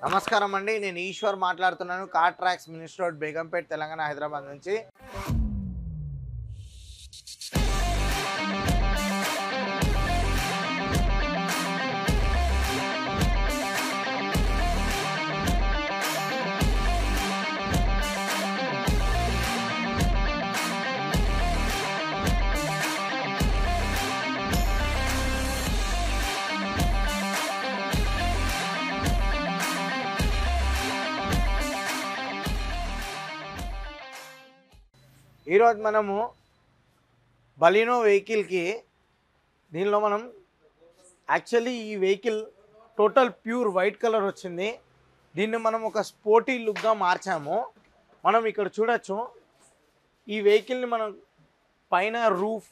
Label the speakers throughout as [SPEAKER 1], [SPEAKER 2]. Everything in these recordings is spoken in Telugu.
[SPEAKER 1] నమస్కారం అండి, నేను ఈశ్వర్ మాట్లాడుతున్నాను. Car tracks minister road, Begumpet, Telangana, Hyderabad నుంచి. ఈరోజు మనము బలినో వెహికల్కి దీనిలో మనం యాక్చువల్లీ ఈ vehicle total pure white colour వచ్చింది. దీన్ని మనం ఒక స్పోర్టీ లుక్గా మార్చాము. మనం ఇక్కడ చూడొచ్చు, ఈ వెహికల్ని మనం పైన రూఫ్,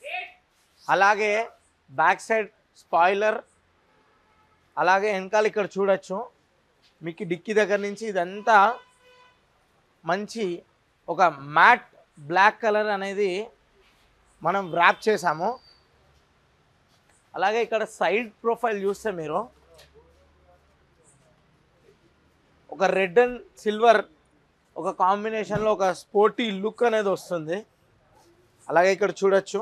[SPEAKER 1] అలాగే బ్యాక్ సైడ్ స్పాయిలర్, అలాగే వెనకాల ఇక్కడ చూడొచ్చు మీకు డిక్కీ దగ్గర నుంచి ఇదంతా మంచి ఒక మ్యాట్ బ్లాక్ కలర్ అనేది మనం ర్యాప్ చేసాము. అలాగే ఇక్కడ సైడ్ ప్రొఫైల్ చూస్తే మీరు ఒక రెడ్ అండ్ సిల్వర్ ఒక కాంబినేషన్లో ఒక స్పోర్టీ లుక్ అనేది వస్తుంది. అలాగే ఇక్కడ చూడొచ్చు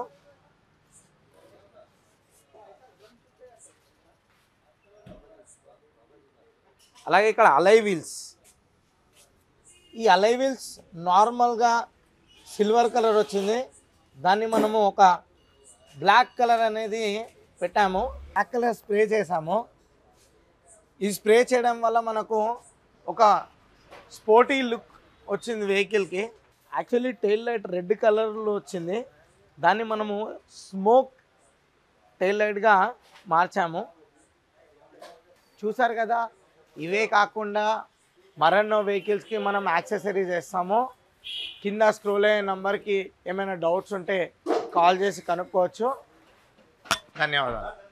[SPEAKER 1] అలాగే ఇక్కడ అలై వీల్స్. ఈ అలై వీల్స్ నార్మల్గా సిల్వర్ కలర్ వచ్చింది, దాన్ని మనము ఒక బ్లాక్ కలర్ అనేది పెట్టాము. బ్లాక్ కలర్ స్ప్రే చేసాము. ఈ స్ప్రే చేయడం వల్ల మనకు ఒక స్పోర్టీ లుక్ వచ్చింది వెహికల్కి. యాక్చువల్లీ టెయిల్ లైట్ రెడ్ కలర్లో వచ్చింది, దాన్ని మనము స్మోక్ టెయిల్ లైట్గా మార్చాము. చూసారు కదా, ఇవే కాకుండా మరెన్నో వెహికల్స్కి మనం యాక్సెసరీస్ వేస్తాము. కింద స్క్రోల్ అయ్యే నెంబర్కి ఏమైనా డౌట్స్ ఉంటే కాల్ చేసి కనుక్కోవచ్చు. ధన్యవాదాలు.